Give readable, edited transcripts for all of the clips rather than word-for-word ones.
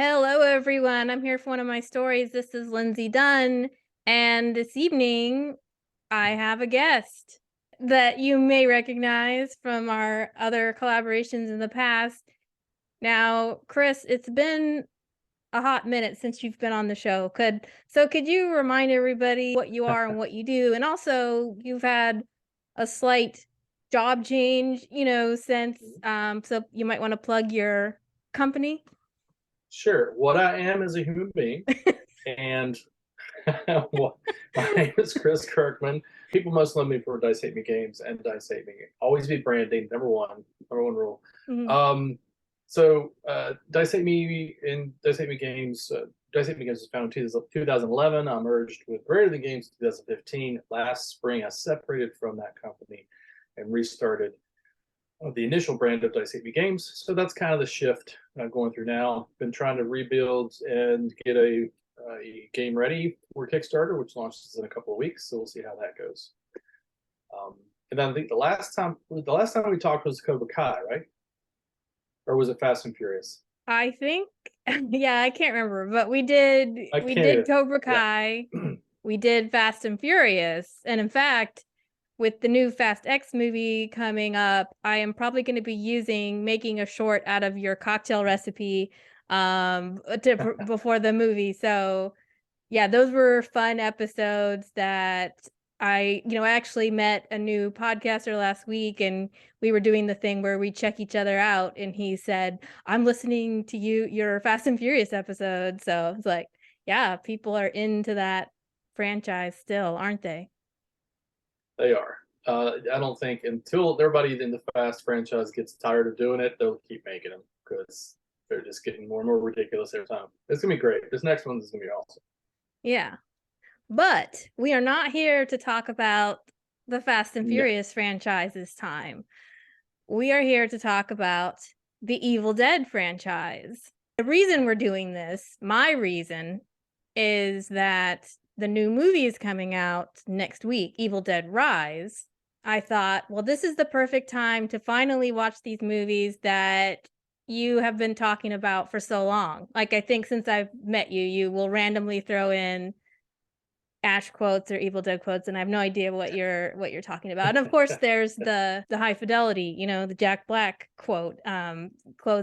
Hello, everyone. I'm here for one of my stories. This is Lindsay Dunn, and this evening I have a guest that you may recognize from our other collaborations in the past. Now, Chris, it's been a hot minute since you've been on the show. Could you remind everybody what you are and what you do? And also, you've had a slight job change, since so you might want to plug your company. Sure. What I am is a human being, and well, my name is Chris Kirkman. People most know me for Dice Hate Me Games and Dice Hate Me. Always be branding, number one rule. Mhm. Dice Hate Me and Dice Hate Me Games. Dice Hate Me Games was founded in 2011. I merged with Greater Than Games in 2015. Last spring, I separated from that company and restarted the initial brand of Dice Hate Me Games. So that's kind of the shift I'm going through now. Been trying to rebuild and get a game ready for Kickstarter, which launches in a couple of weeks. So we'll see how that goes. And then I think the last time we talked was Cobra Kai, right? Or was it Fast and Furious? I think, yeah, I can't remember, but we did Cobra Yeah. Kai, we did Fast and Furious, and in fact, with the new Fast X movie coming up, I am probably going to be making a short out of your cocktail recipe before the movie. So yeah, those were fun episodes that I actually met a new podcaster last week, and we were doing the thing where we check each other out, and he said, I'm listening to your Fast and Furious episode. So it's like, yeah, people are into that franchise still, aren't they? They are. I don't think until everybody in the Fast franchise gets tired of doing it, they'll keep making them because they're just getting more and more ridiculous every time. It's gonna be great. This next one is gonna be awesome. Yeah. But we are not here to talk about the Fast and No. Furious franchise this time. We are here to talk about the Evil Dead franchise. The reason we're doing this, my reason, is that the new movie is coming out next week, Evil Dead Rise. I thought, well, this is the perfect time to finally watch these movies that you have been talking about for so long. Like, I think since I've met you, you will randomly throw in Ash quotes or Evil Dead quotes, and I have no idea what you're talking about. And of course, there's the High Fidelity, the Jack Black quotes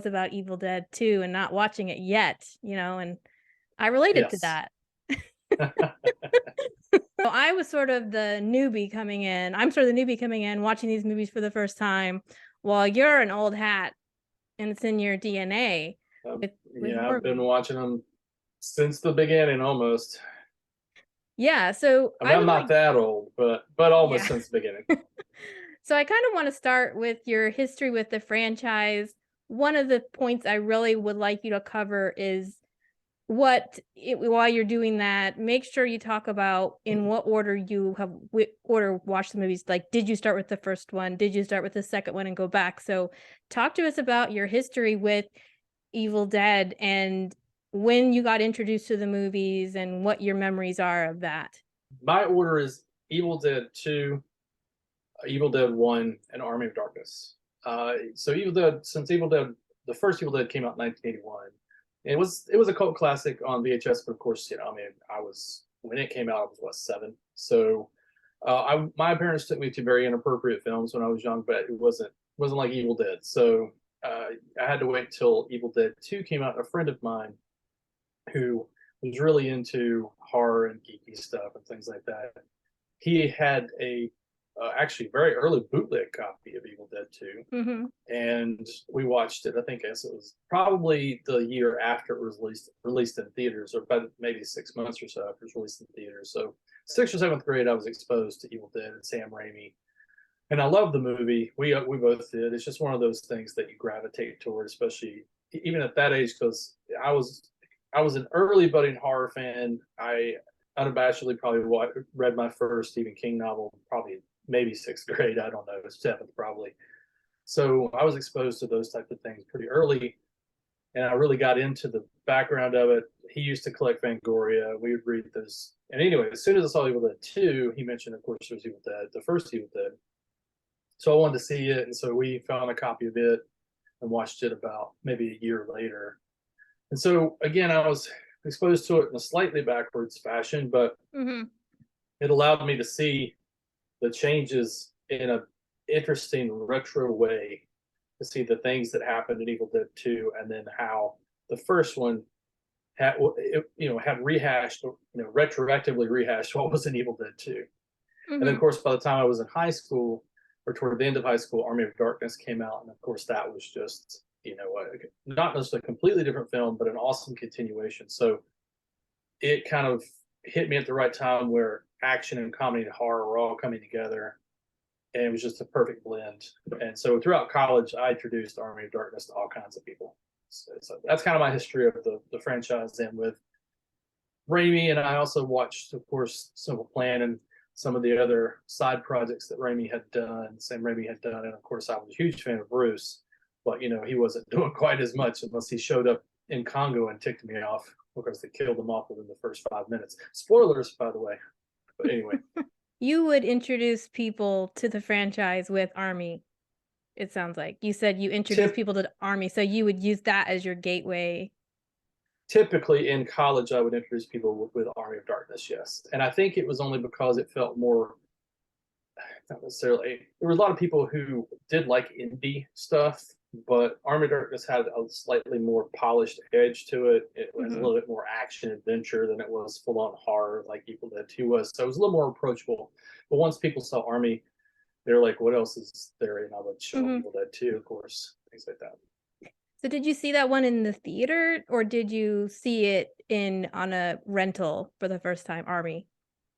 about Evil Dead 2 and not watching it yet, and I related to Yes. that. So I was sort of the newbie coming in. I'm sort of the newbie coming in, watching these movies for the first time, while you're an old hat and it's in your DNA with Yeah, horror I've been movies. watching them since the beginning almost. Yeah, so I mean, I I'm would not like, that old, but almost yeah. since the beginning. So I kind of want to start with your history with the franchise. One of the points I really would like you to cover is while you're doing that, make sure you talk about in what order you have watched the movies. Like, did you start with the first one? Did you start with the second one and go back? So talk to us about your history with Evil Dead and when you got introduced to the movies and what your memories are of that. My order is Evil Dead 2, Evil Dead 1, and Army of Darkness. So since Evil Dead, the first Evil Dead came out in 1981. It was a cult classic on VHS, but of course, I mean, I was when it came out, I was what, 7. So my parents took me to very inappropriate films when I was young, but it wasn't like Evil Dead. So I had to wait till Evil Dead 2 came out. A friend of mine who was really into horror and geeky stuff and things like that. He had a actually very early bootleg copy of Evil Dead 2, Mm-hmm. and we watched it. I think it was probably the year after it was released in theaters, or about maybe 6 months or so after it was released in theaters. So sixth or seventh grade, I was exposed to Evil Dead and Sam Raimi, and I love the movie. We both did. It's just one of those things that you gravitate toward, especially even at that age, because I was an early budding horror fan. I unabashedly probably read my first Stephen King novel, probably maybe sixth grade. I don't know, seventh probably. So I was exposed to those type of things pretty early, and I really got into the background of it. He used to collect Fangoria. We would read those. And anyway, as soon as I saw Evil Dead 2, he mentioned, of course, there's Evil Dead, the first Evil Dead. So I wanted to see it, and so we found a copy of it and watched it about maybe a year later. And so again, I was exposed to it in a slightly backwards fashion, but it allowed me to see the changes in an interesting retro way, to see the things that happened in Evil Dead 2, and then how the first one had, had rehashed, retroactively rehashed what was in Evil Dead 2. And then, of course, by the time I was in high school, or toward the end of high school, Army of Darkness came out, and of course, that was just not just a completely different film, but an awesome continuation. So it kind of hit me at the right time where action and comedy and horror were all coming together, and it was just a perfect blend. And so throughout college, I introduced Army of Darkness to all kinds of people. So that's kind of my history of the franchise. And with Raimi, and I also watched, of course, Simple Plan and some of the other side projects that Raimi had done, Sam Raimi had done. And of course, I was a huge fan of Bruce, but he wasn't doing quite as much unless he showed up in Congo and ticked me off, because they killed him off within the first 5 minutes. Spoilers, by the way. But anyway. You would introduce people to the franchise with Army, it sounds like. You said you introduced people to the Army, so you would use that as your gateway. Typically in college, I would introduce people with Army of Darkness, yes. And I think it was only because it felt more, not necessarily, there were a lot of people who did like indie stuff, but Army of Darkness had a slightly more polished edge to it. It was a little bit more action adventure than it was full on horror like Evil Dead 2 was. So it was a little more approachable. But once people saw Army, they're like, what else is there? And I would show Evil Dead 2, of course, things like that. So did you see that one in the theater, or did you see it on a rental for the first time, Army?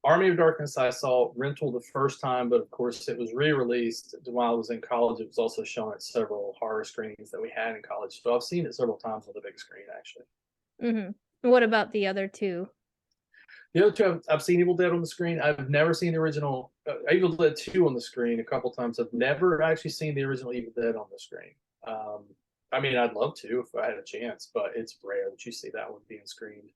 Army of Darkness, I saw rental the first time, but of course it was re-released while I was in college. It was also shown at several horror screenings that we had in college. So I've seen it several times on the big screen, actually. What about the other two? The other two, I've seen Evil Dead on the screen. I've never seen the original Evil Dead 2 on the screen a couple times. I've never actually seen the original Evil Dead on the screen. I mean, I'd love to if I had a chance, but it's rare that you see that one being screened.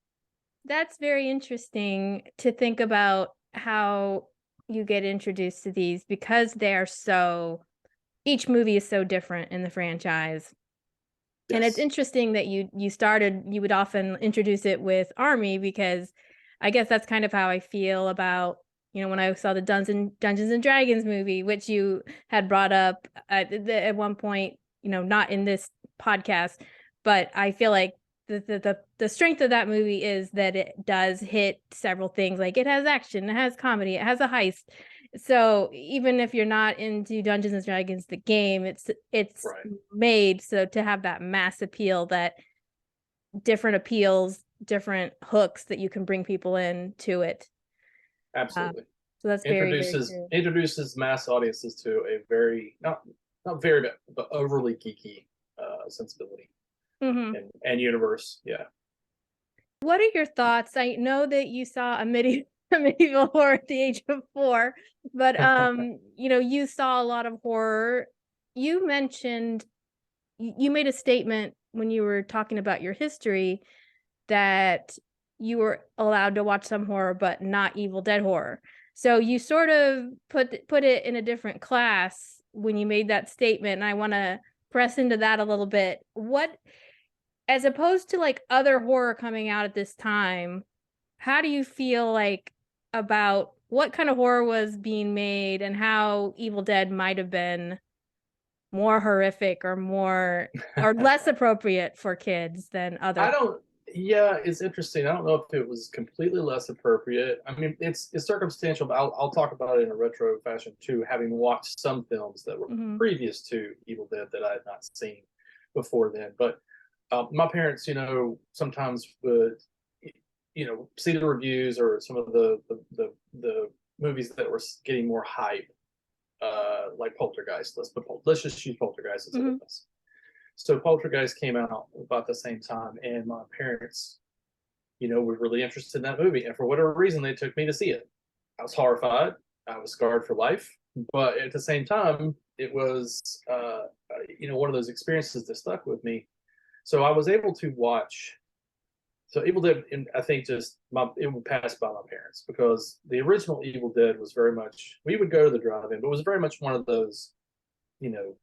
That's very interesting to think about how you get introduced to these, because each movie is so different in the franchise. Yes. And it's interesting that you would often introduce it with Army, because I guess that's kind of how I feel about, when I saw the Dungeons and Dragons movie, which you had brought up at one point, not in this podcast, but I feel like the strength of that movie is that it does hit several things. Like, it has action, it has comedy, it has a heist. So even if you're not into Dungeons and Dragons, the game, it's right. Made so to have that mass appeal, that different hooks that you can bring people into it. Absolutely. So that's introduces mass audiences to a very not very but overly geeky sensibility and universe. Yeah. What are your thoughts? I know that you saw a medieval horror at the age of 4, but you saw a lot of horror. You mentioned, you made a statement when you were talking about your history that you were allowed to watch some horror, but not Evil Dead horror. So you sort of put it in a different class when you made that statement, and I want to press into that a little bit. What, as opposed to like other horror coming out at this time, how do you feel like about what kind of horror was being made, and how Evil Dead might have been more horrific or less appropriate for kids than other? Yeah, it's interesting. I don't know if it was completely less appropriate. I mean, it's circumstantial, but I'll talk about it in a retro fashion too, having watched some films that were previous to Evil Dead that I had not seen before then. But my parents, sometimes would, see the reviews or some of the movies that were getting more hype, like Poltergeist. Let's just use Poltergeist as a this. So Poltergeist came out about the same time, and my parents, were really interested in that movie, and for whatever reason, they took me to see it. I was horrified. I was scarred for life, but at the same time, it was, one of those experiences that stuck with me. So I was able to watch. So Evil Dead, I think, it would pass by my parents, because the original Evil Dead was very much, we would go to the drive-in, but it was very much one of those,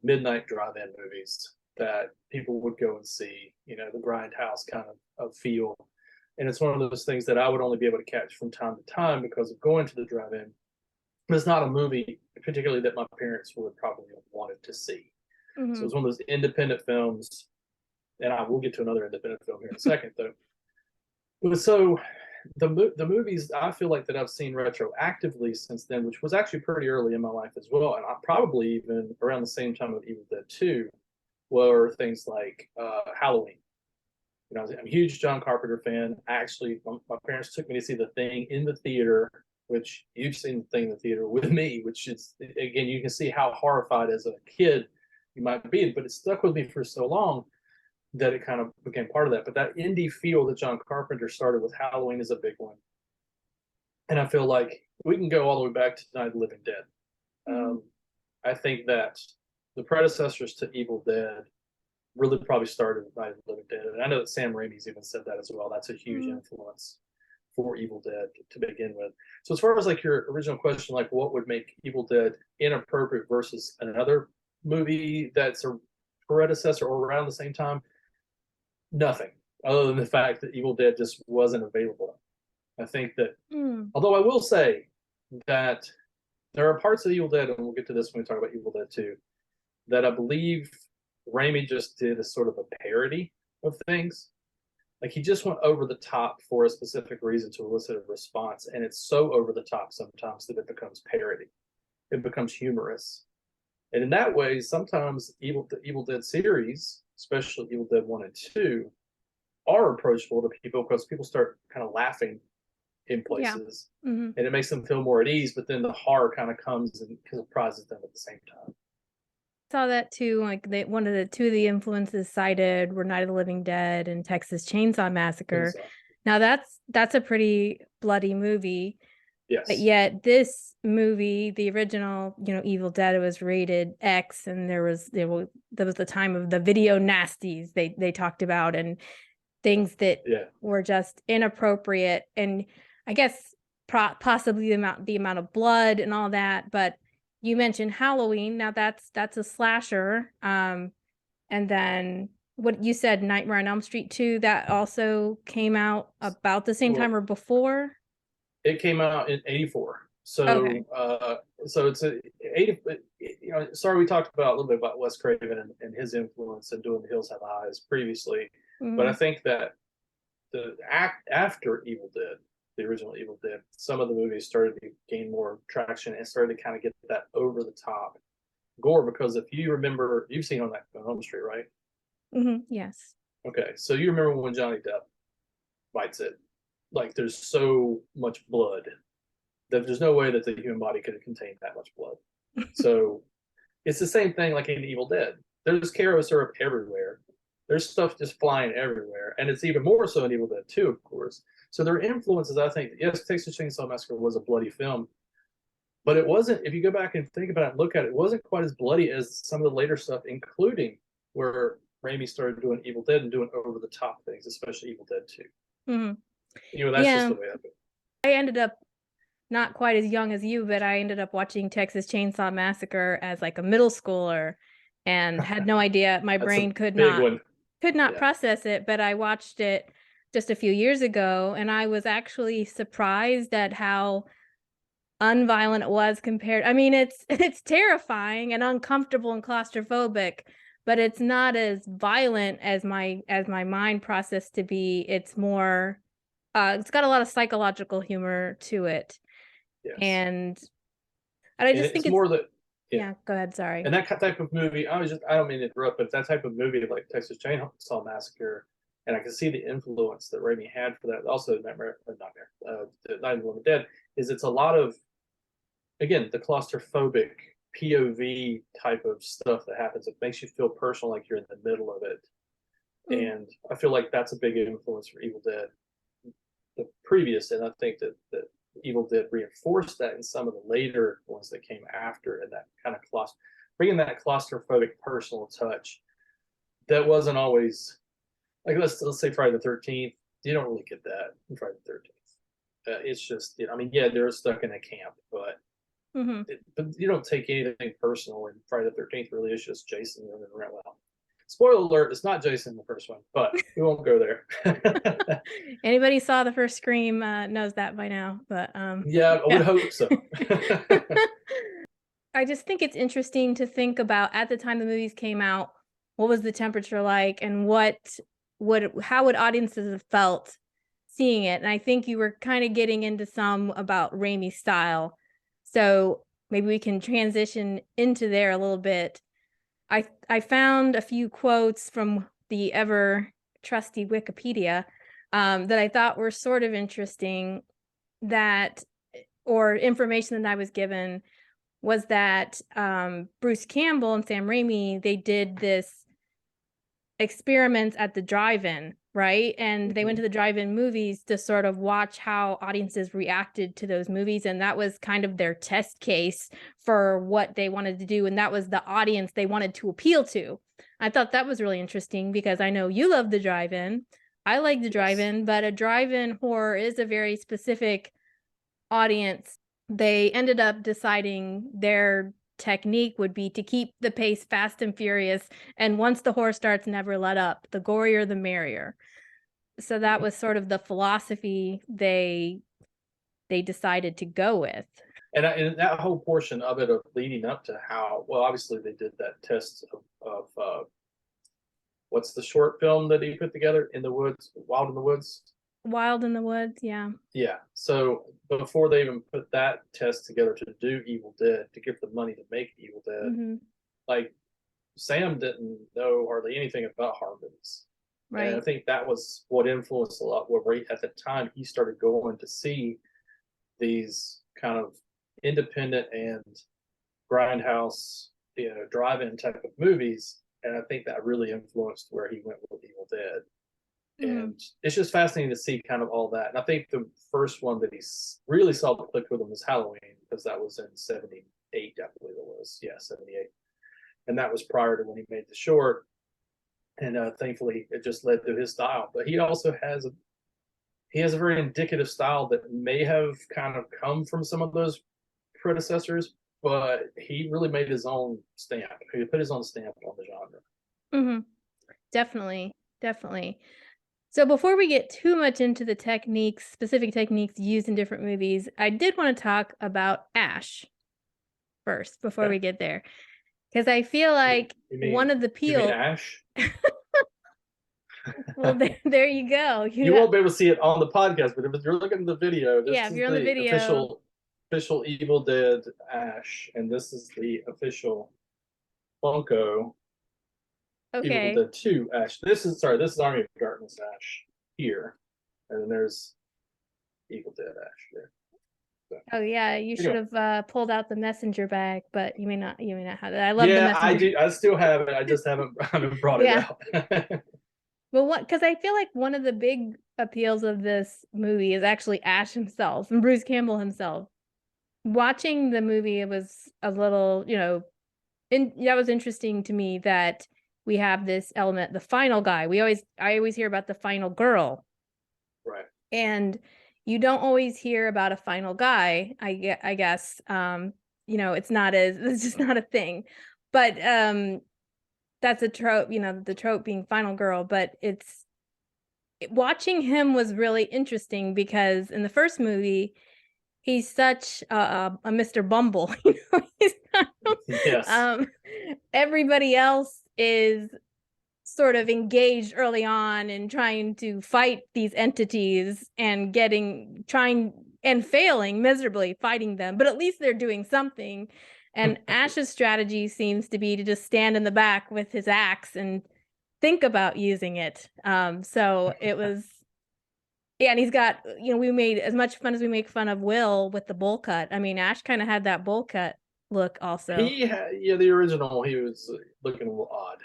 midnight drive-in movies that people would go and see, the grindhouse kind of feel. And it's one of those things that I would only be able to catch from time to time because of going to the drive-in. It's not a movie, particularly that my parents would probably have wanted to see. So it's one of those independent films, and I will get to another independent film here in a second, though. So the movies I feel like that I've seen retroactively since then, which was actually pretty early in my life as well, and I probably even around the same time of Evil Dead 2, were things like Halloween. I'm a huge John Carpenter fan. Actually, my parents took me to see The Thing in the theater, which you've seen The Thing in the theater with me, which is, again, you can see how horrified as a kid you might be, but it stuck with me for so long that it kind of became part of that. But that indie feel that John Carpenter started with Halloween is a big one. And I feel like we can go all the way back to Night of the Living Dead. I think that the predecessors to Evil Dead really probably started with Night of the Living Dead. And I know that Sam Raimi's even said that as well. That's a huge influence for Evil Dead to begin with. So as far as like your original question, like what would make Evil Dead inappropriate versus another movie that's a predecessor or around the same time, nothing other than the fact that Evil Dead just wasn't available. I think that, although I will say that there are parts of Evil Dead, and we'll get to this when we talk about Evil Dead 2, that I believe Raimi just did a sort of a parody of things. Like he just went over the top for a specific reason to elicit a response, and it's so over the top sometimes that it becomes parody. It becomes humorous. And in that way, sometimes the Evil Dead series, especially Evil Dead 1 and 2, are approachable to people because people start kind of laughing in places, and it makes them feel more at ease, but then the horror kind of comes and surprises them at the same time. Saw that too. Like one of the two of the influences cited were Night of the Living Dead and Texas Chainsaw Massacre. Now that's a pretty bloody movie. Yes. But yet this movie, the original, Evil Dead, it was rated X, and there was the time of the video nasties they talked about, and things that were just inappropriate, and I guess possibly the amount of blood and all that. But you mentioned Halloween. Now that's a slasher. And then what you said, Nightmare on Elm Street 2, that also came out about the same time or before? It came out in '84. So okay. So it's a 80, sorry, we talked about a little bit about Wes Craven and his influence in doing The Hills Have Eyes previously. But I think that after Evil Dead, the original Evil Dead, some of the movies started to gain more traction and started to kind of get that over the top gore. Because if you remember, you've seen on Elm Street, right? Yes. Okay, so you remember when Johnny Depp bites it? Like there's so much blood that there's no way that the human body could have contained that much blood. So it's the same thing like in Evil Dead. There's Caro syrup everywhere. There's stuff just flying everywhere. And it's even more so in Evil Dead 2, of course. So there are influences, I think. Yes, Texas Chainsaw Massacre was a bloody film, but it wasn't, if you go back and think about it and look at it, it wasn't quite as bloody as some of the later stuff, including where Raimi started doing Evil Dead and doing over-the-top things, especially Evil Dead 2. That's just the way I feel. I ended up not quite as young as you, but I ended up watching Texas Chainsaw Massacre as like a middle schooler and had no idea. My brain could not process it, but I watched it just a few years ago, and I was actually surprised at how unviolent it was compared. I mean, it's terrifying and uncomfortable and claustrophobic, but it's not as violent as my mind processed to be. It's more it's got a lot of psychological humor to it. Yes. And I just think it's more that go ahead, sorry. And that type of movie, I don't mean to interrupt, but that type of movie like Texas Chainsaw Massacre, and I can see the influence that Raimi had for that. Also, Night of the Living Dead, is it's a lot of, again, the claustrophobic POV type of stuff that happens. It makes you feel personal, like you're in the middle of it. And I feel like that's a big influence for Evil Dead, the previous, and I think that Evil Dead reinforced that in some of the later ones that came after, and that kind of bringing that claustrophobic personal touch that wasn't always, like, let's say Friday the 13th. You don't really get that in Friday the 13th. It's just, they're stuck in a camp, but but you don't take anything personal. And Friday the 13th really is just Jason running around. Well, Spoiler alert, it's not Jason in the first one, but we won't go there. Anybody saw the first Scream knows that by now, but yeah, I would hope so. I just think it's interesting to think about at the time the movies came out, what was the temperature like, and how would audiences have felt seeing it. And I think you were kind of getting into some about Raimi's style, so maybe we can transition into there a little bit. I found a few quotes from the ever trusty Wikipedia that I thought were sort of interesting, that or information that I was given was that Bruce Campbell and Sam Raimi, they did this experiments at the drive-in, right? And they went to the drive-in movies to sort of watch how audiences reacted to those movies. And that was kind of their test case for what they wanted to do. And that was the audience they wanted to appeal to. I thought that was really interesting because I know you love the drive-in. I like the drive-in, but a drive-in horror is a very specific audience. They ended up deciding their technique would be to keep the pace fast and furious, and once the horror starts, never let up. The gorier the merrier. So that was sort of the philosophy they decided to go with. And that whole portion of it, of leading up to how, well, obviously they did that test of what's the short film that he put together, in the woods, Wild in the Woods. Wild in the Woods, yeah. Yeah. So before they even put that test together to do Evil Dead, to get the money to make Evil Dead, like Sam didn't know hardly anything about horror movies. Right. And I think that was what influenced a lot. Where at the time he started going to see these kind of independent and grindhouse, drive-in type of movies, and I think that really influenced where he went with Evil Dead. And it's just fascinating to see kind of all that. And I think the first one that he really saw the click with him was Halloween, because that was in 78, I believe it was. Yeah, 78. And that was prior to when he made the short. And thankfully, it just led to his style. But he also has a very indicative style that may have kind of come from some of those predecessors, but he really made his own stamp. He put his own stamp on the genre. Definitely. So before we get too much into the specific techniques used in different movies, I did want to talk about Ash first before we get there. Because I feel like one of the appeals. You mean Ash? Well, there you go. You won't be able to see it on the podcast, but if you're looking at the video, this if you're on the video, official Evil Dead Ash, and this is the official Funko. Okay. Evil Dead 2 Ash. This is Army of Darkness Ash here, and then there's Evil Dead Ash there. So, oh yeah, you should have pulled out the messenger bag, but you may not have it. I love the messenger. I do. I still have it. I just haven't brought it out. Well, because I feel like one of the big appeals of this movie is actually Ash himself and Bruce Campbell himself. Watching the movie, it was a little, that was interesting to me that we have this element, the final guy. I always hear about the final girl. Right. And you don't always hear about a final guy, I guess. It's just not a thing. But that's a trope, the trope being final girl. But watching him was really interesting because in the first movie, he's such a Mr. Bumble. He's not, yes. Everybody else is sort of engaged early on in trying to fight these entities and trying and failing miserably fighting them, but at least they're doing something. And Ash's strategy seems to be to just stand in the back with his axe and think about using it. So it was, and he's got, we made as much fun as we make fun of Will with the bowl cut. I mean, Ash kind of had that bowl cut look also. He had, the original, he was looking a little odd.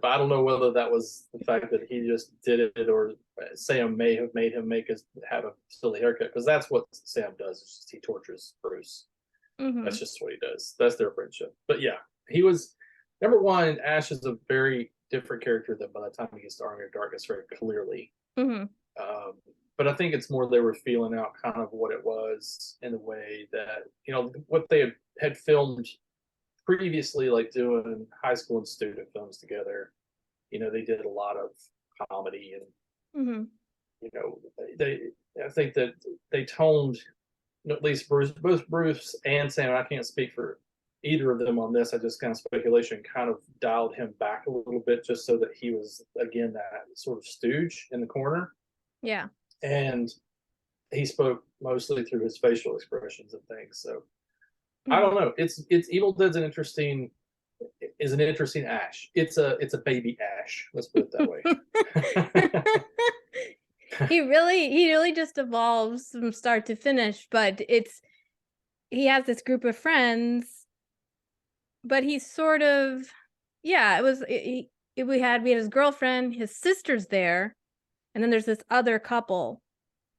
But I don't know whether that was the fact that he just did it, or Sam may have made him have a silly haircut, because that's what Sam does. It's just he tortures Bruce. That's just what he does. That's their friendship. But yeah, he was number one. Ash is a very different character than by the time he gets to Army of Darkness very clearly. But I think it's more they were feeling out kind of what it was in the way that, what they had filmed previously, like doing high school and student films together. They did a lot of comedy, and Hmm. they I think that they toned, at least both Bruce and Sam. I can't speak for either of them on this. I just kind of speculation, kind of dialed him back a little bit just so that he was again that sort of stooge in the corner, Yeah. and he spoke mostly through his facial expressions and things. So I Hmm. don't know. It's Evil Dead's an interesting Ash. It's a baby Ash. Let's put it that way. He really just evolves from start to finish, but he has this group of friends, but he's sort of, yeah, we had his girlfriend, his sister's there, and then there's this other couple,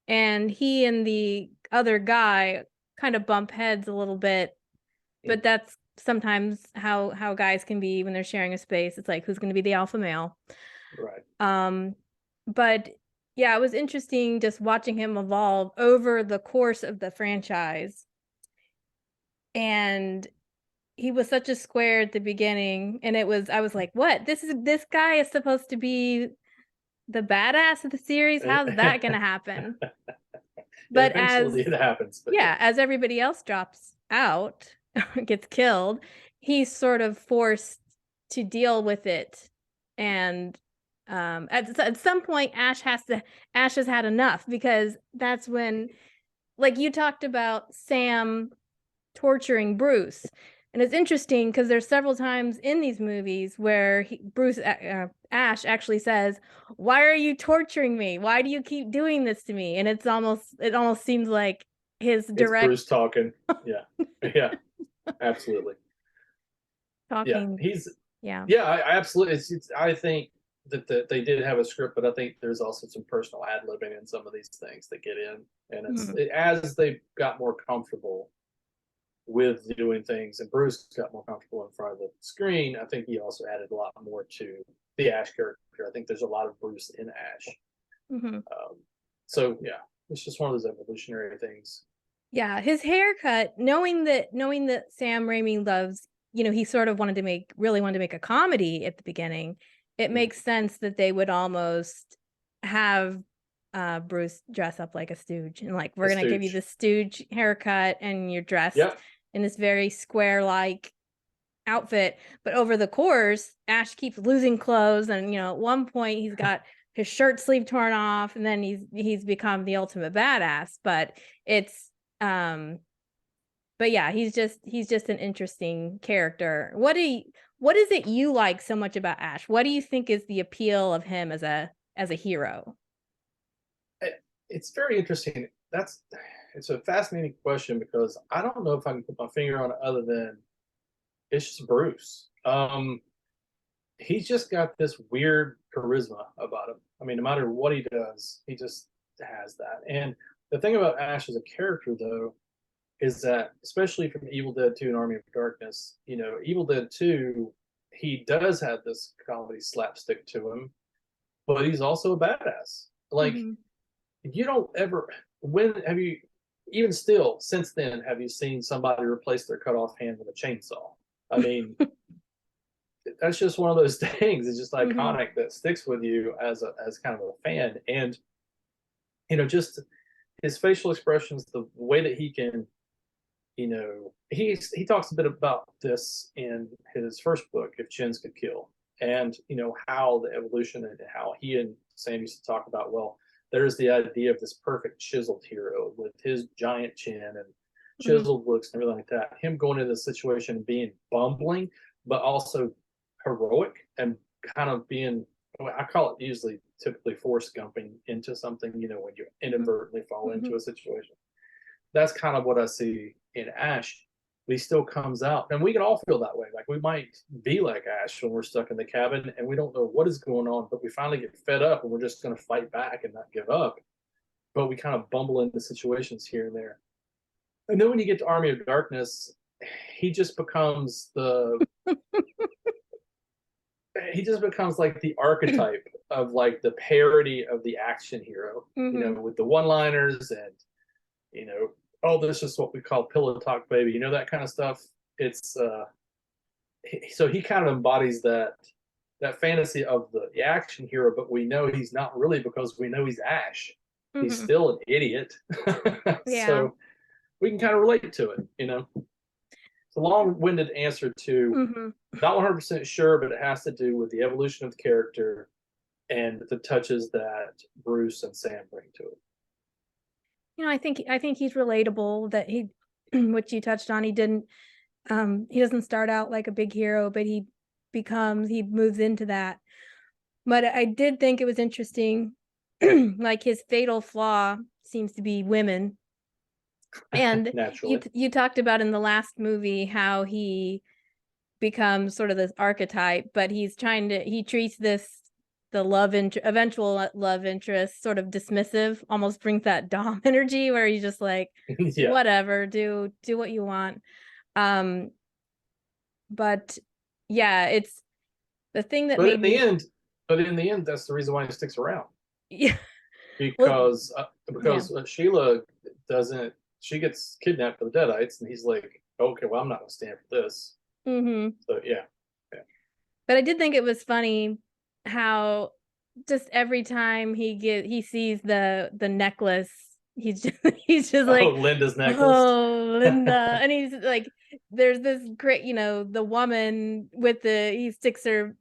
and he and the other guy kind of bump heads a little bit, but that's sometimes how guys can be when they're sharing a space. It's like, who's going to be the alpha male? Right. But yeah, it was interesting just watching him evolve over the course of the franchise. And he was such a square at the beginning, and I was like, what? This guy is supposed to be the badass of the series? How's that gonna happen? But Eventually it happens, but yeah. as everybody else drops out, gets killed, he's sort of forced to deal with it. And at some point, Ash has had enough, because that's when, like you talked about Sam torturing Bruce. And it's interesting because there's several times in these movies where Ash actually says, "Why are you torturing me? Why do you keep doing this to me?" And it almost seems like his It's direct Bruce talking. Yeah. Yeah. Absolutely. Yeah. talking. He's Yeah. Yeah, I absolutely. I think that they did have a script, but I think there's also some personal ad libbing in some of these things that get in, and Mhm. as they got more comfortable with doing things, and Bruce got more comfortable in front of the screen. I think he also added a lot more to the Ash character. I think there's a lot of Bruce in Ash. Mhm. So yeah, it's just one of those evolutionary things. Yeah, his haircut, knowing that Sam Raimi loves, he sort of really wanted to make a comedy at the beginning. It Mm. makes sense that they would almost have Bruce dress up like a stooge, and like, we're A gonna give you stooge. the stooge haircut, and you're dressed Yep. in this very square-like outfit. But over the course, Ash keeps losing clothes, and at one point he's got his shirt sleeve torn off, and then he's become the ultimate badass. But it's um but yeah, he's just an interesting character. What is it you like so much about Ash? What do you think is the appeal of him as a hero? It's very interesting. It's a fascinating question because I don't know if I can put my finger on it other than it's just Bruce. He's just got this weird charisma about him. I mean, no matter what he does, he just has that. And the thing about Ash as a character, though, is that especially from Evil Dead 2 and Army of Darkness, Evil Dead 2, he does have this comedy slapstick to him, but he's also a badass. Like, Mhm. you don't ever, when have you, even still, since then, have you seen somebody replace their cut off hand with a chainsaw? I mean, that's just one of those things. It's just Mhm. iconic that sticks with you as kind of a fan. And, just his facial expressions, the way that he can, he talks a bit about this in his first book, If Chins Could Kill, and how the evolution and how he and Sam used to talk about. Well, there's the idea of this perfect chiseled hero with his giant chin and Mhm. chiseled looks and everything like that. Him going into the situation and being bumbling, but also heroic and kind of being. I call it usually typically force gumping into something. When you inadvertently fall Mhm. into a situation, that's kind of what I see in Ash. But he still comes out, and we can all feel that way. Like we might be like Ash when we're stuck in the cabin and we don't know what is going on, but we finally get fed up and we're just going to fight back and not give up. But we kind of bumble into situations here and there. And then when you get to Army of Darkness, he just becomes the he just becomes like the archetype of like the parody of the action hero, Mhm. with the one-liners and you know, oh, this is what we call pillow talk, baby. That kind of stuff. It's so he kind of embodies that that fantasy of the action hero, but we know he's not really, because we know he's Ash. He's Hmm. still an idiot. Yeah. So we can kind of relate to it, you know. It's a long-winded answer to Hmm. not 100% sure, but it has to do with the evolution of the character and the touches that Bruce and Sam bring to it. I think he's relatable, that he which you touched on, he doesn't start out like a big hero, but he moves into that. But I did think it was interesting, like his fatal flaw seems to be women. And you Naturally. you talked about in the last movie how he becomes sort of this archetype, but he treats the eventual love interest sort of dismissive, almost brings that Dom energy where he's just like, Yeah. whatever, do what you want. Um, but yeah, it's the thing that But made in the me end, that's the reason why he sticks around. yeah, well, Because yeah. Sheila doesn't, she gets kidnapped for the Deadites, and he's like, okay, well, I'm not gonna stand for this. Hmm. So yeah, yeah. But I did think it was funny how just every time he sees the necklace, he's just he's just Oh, like, Linda's necklace. oh, Linda. And he's like, there's this great, the woman with he sticks her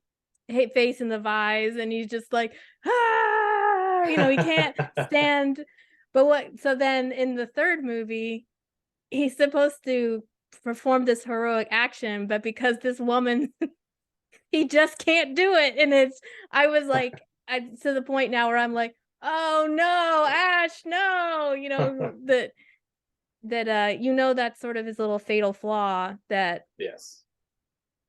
face in the vise, and he's just like, ah, he can't stand. But so then in the third movie, he's supposed to perform this heroic action, but because this woman he just can't do it. And I was like, to the point now where I'm like, oh no, Ash, no, that's sort of his little fatal flaw, that Yes,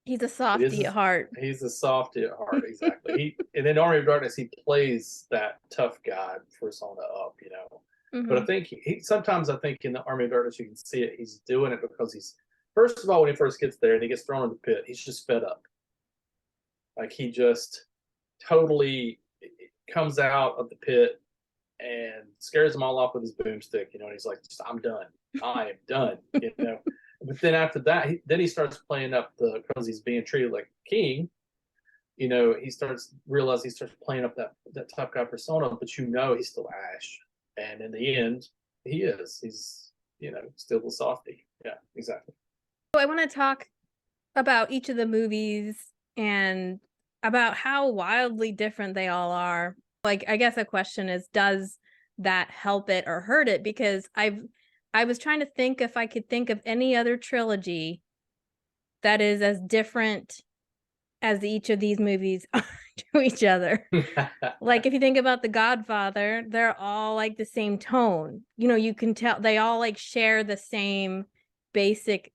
he's a it softie at is. heart. He's a softy at heart, exactly. He, and in Army of Darkness, he plays that tough guy persona up, you know. But I Hmm. think sometimes I think in the Army of Darkness you can see it. He's doing it because he's, first of all, when he first gets there and he gets thrown in the pit, he's just fed up. Like he just totally comes out of the pit and scares them all off with his boomstick, you know, and he's like, I'm done. I am done, you know. But then after that, then he starts playing up because he's being treated like a king, you know, he starts playing up that tough guy persona, but you know he's still Ash. And in the end, he's, you know, still the softy. Yeah, exactly. So I want to talk about each of the movies and about how wildly different they all are. Like, I guess a question is, does that help it or hurt it? Because I was trying to think if I could think of any other trilogy that is as different as each of these movies are to each other. Like, if you think about The Godfather, they're all like the same tone. You can tell they all like share the same basic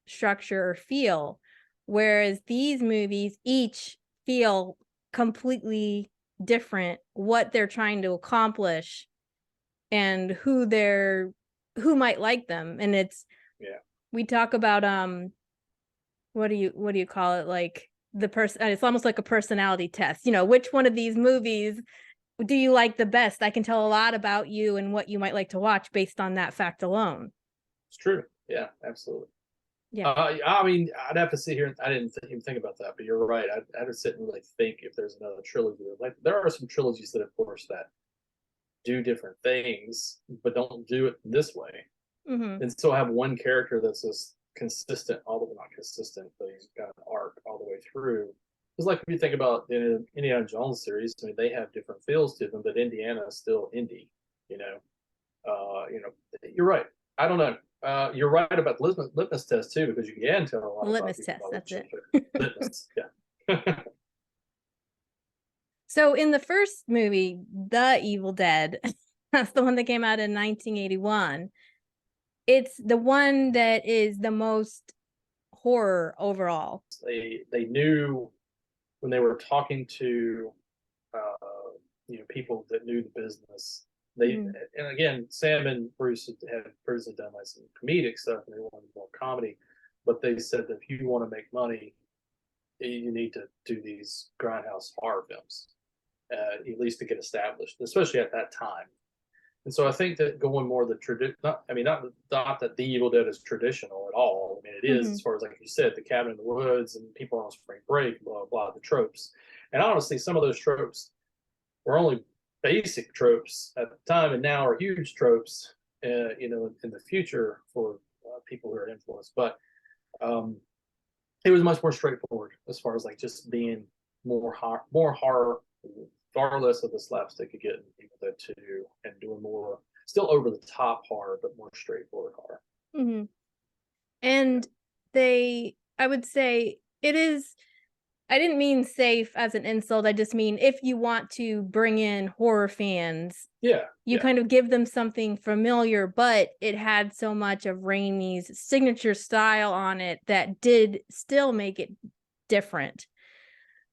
structure or feel. Whereas these movies each feel completely different, what they're trying to accomplish and who might like them. And Yeah. we talk about what do you call it, like the person, it's almost like a personality test, which one of these movies do you like the best? I can tell a lot about you and what you might like to watch based on that fact alone. It's true. Yeah, absolutely. Yeah. I mean, I'd have to sit here. I didn't even think about that, but you're right. I'd have to sit and really think if there's another trilogy. Like there are some trilogies that, of course, that do different things, but don't do it this way, Mm-hmm. and still have one character that's just consistent, all the way, not consistent, but he's got an arc all the way through. It's like if you think about the Indiana Jones series. I mean, they have different feels to them, but Indiana is still indie. You know, you know, you're right. I don't know. You're right about the litmus test too, because you can tell a lot The about litmus people test, by that's watching it. litmus. Yeah. So in the first movie, The Evil Dead, that's the one that came out in 1981. It's the one that is the most horror overall. They knew when they were talking to people that knew the business. They, Mm. and again, Sam and Bruce had previously done like some comedic stuff, and they wanted more comedy. But they said that if you want to make money, you need to do these grindhouse horror films, at least to get established, especially at that time. And so I think that going more the tradition, not that The Evil Dead is traditional at all. I mean, it is, Mm-hmm. as far as like you said, the cabin in the woods and people on spring break, blah blah, the tropes. And honestly, some of those tropes were only basic tropes at the time, and now are huge tropes, in the future for people who are influenced. But um, it was much more straightforward as far as like just being more horror, far less of the slapstick you get in Evil Dead 2, and doing more, still over the top horror, but more straightforward horror. Mm-hmm. And I would say it is, I didn't mean safe as an insult. I just mean if you want to bring in horror fans, you kind of give them something familiar, but it had so much of Raimi's signature style on it that did still make it different.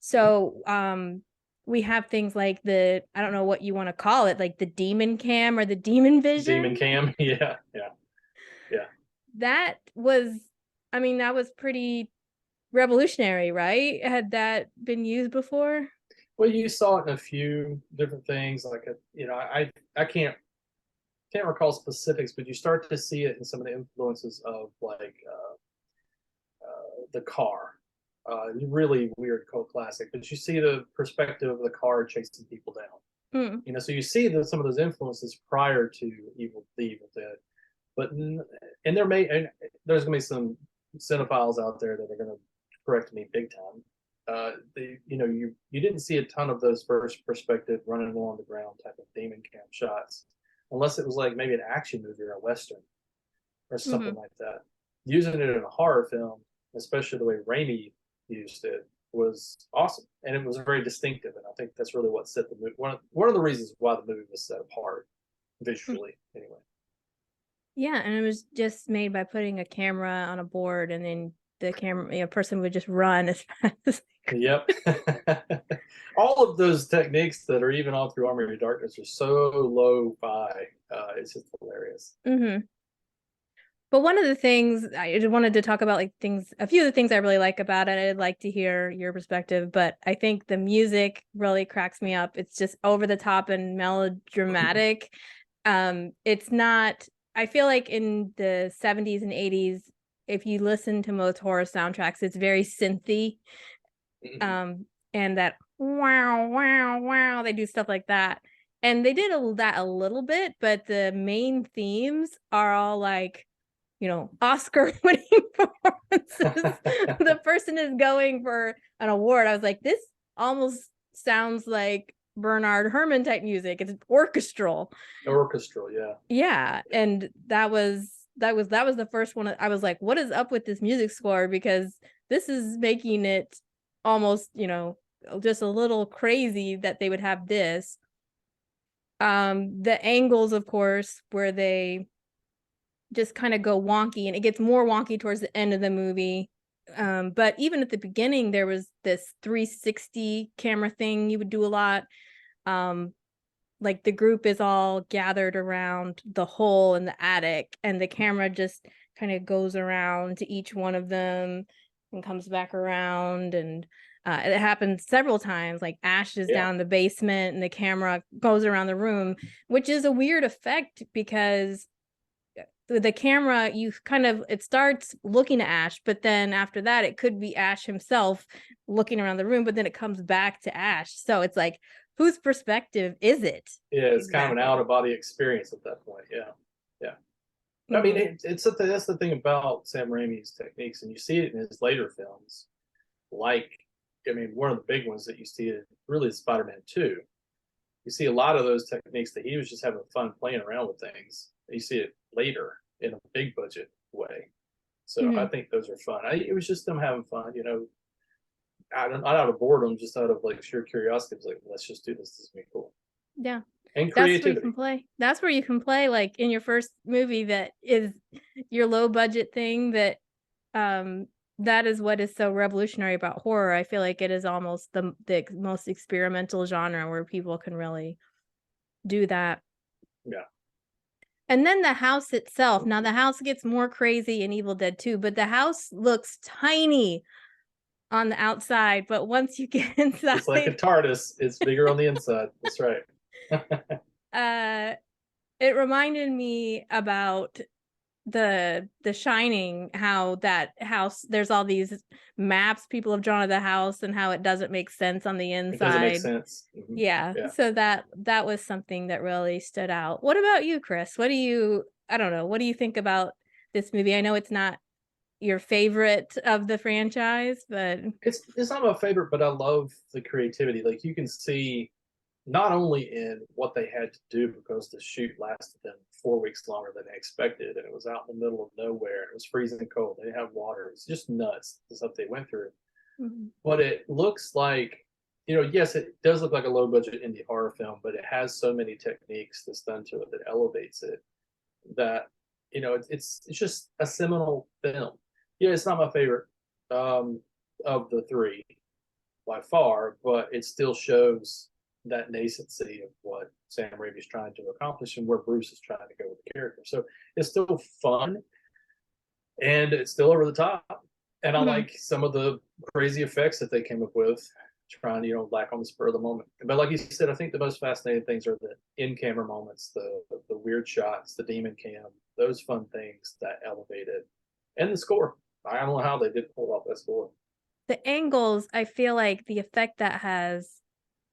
So, we have things like I don't know what you want to call it, like the demon cam or the demon vision. Demon cam, yeah. That was, I mean, that was pretty revolutionary, right? Had that been used before? Well, you saw it in a few different things. Like, I can't recall specifics, but you start to see it in some of the influences of like the car. Really weird cult classic, but you see the perspective of the car chasing people down. So you see some of those influences prior to the Evil Dead, but and there's gonna be some cinephiles out there that are gonna correct me big time. You didn't see a ton of those first perspective running along the ground type of demon cam shots, unless it was like maybe an action movie or a western or something like that. Using it in a horror film, especially the way Raimi used it, was awesome, and it was very distinctive. And I think that's really what set the movie. One of the reasons why the movie was set apart visually, anyway. Yeah, and it was just made by putting a camera on a board, and then the camera, person would just run as fast as they could. Yep. All of those techniques that are even all through Army of Darkness are so lo-fi. It's just hilarious. But one of the things I wanted to talk about, like a few of the things I really like about it. I'd like to hear your perspective, but I think the music really cracks me up. It's just over the top and melodramatic. It's not, I feel like in the 70s and 80s, if you listen to most horror soundtracks, it's very synthy. And that wow, wow, wow, they do stuff like that. And they did that a little bit, but the main themes are all like, Oscar-winning performances. The person is going for an award. I was like, this almost sounds like Bernard Herrmann type music. It's orchestral. Yeah. Yeah, and that was the first one. I was like, what is up with this music score? Because this is making it almost, just a little crazy that they would have this. The angles, of course, where they just kind of go wonky, and it gets more wonky towards the end of the movie. But even at the beginning, there was this 360 camera thing you would do a lot. Like the group is all gathered around the hole in the attic, and the camera just kind of goes around to each one of them and comes back around. And it happens several times, like Ash is down in the basement and the camera goes around the room, which is a weird effect because the camera, it starts looking at Ash, but then after that, it could be Ash himself looking around the room, but then it comes back to Ash. So it's like, whose perspective is it? Yeah, it's kind of an out-of-body experience at that point. Yeah. I mean, that's the thing about Sam Raimi's techniques, and you see it in his later films. Like, I mean, one of the big ones that you see is really Spider-Man 2. You see a lot of those techniques that he was just having fun playing around with things. You see it later in a big budget way. So I think those are fun. It was just them having fun, not out of boredom, just out of like sheer curiosity. It was like, let's just do this. This is gonna be cool. Yeah. And creativity. That's where you can play. That's where you can play, like in your first movie that is your low budget thing, that that is what is so revolutionary about horror. I feel like it is almost the most experimental genre where people can really do that. Yeah. And then the house itself. Now the house gets more crazy in Evil Dead 2, but the house looks tiny on the outside, but once you get inside, it's like a TARDIS. It's bigger on the inside. That's right. It reminded me about the Shining, how that house, there's all these maps people have drawn of the house and how it doesn't make sense on the It doesn't make inside. sense. Yeah. Yeah. So that was something that really stood out. What about you, Chris? I don't know, what do you think about this movie? I know it's not your favorite of the franchise, but It's not my favorite, but I love the creativity. Like you can see not only in what they had to do because the shoot lasted them 4 weeks longer than they expected, and it was out in the middle of nowhere, and it was freezing cold. They didn't have water. It's just nuts the stuff they went through. Mhm. But it looks like, yes, it does look like a low budget indie horror film, but it has so many techniques that's done to it that elevates it that it's just a seminal film. Yeah, it's not my favorite um, of the three by far, but it still shows that nascency of what Sam Raimi's trying to accomplish and where Bruce is trying to go with the character. So it's still fun and it's still over the top. And I Mhm. like some of the crazy effects that they came up with, trying to, lack on the spur of the moment. But like you said, I think the most fascinating things are the in-camera moments, the weird shots, the demon cam, those fun things that elevated, and the score. I don't know how they did pull off that score. The angles, I feel like the effect that has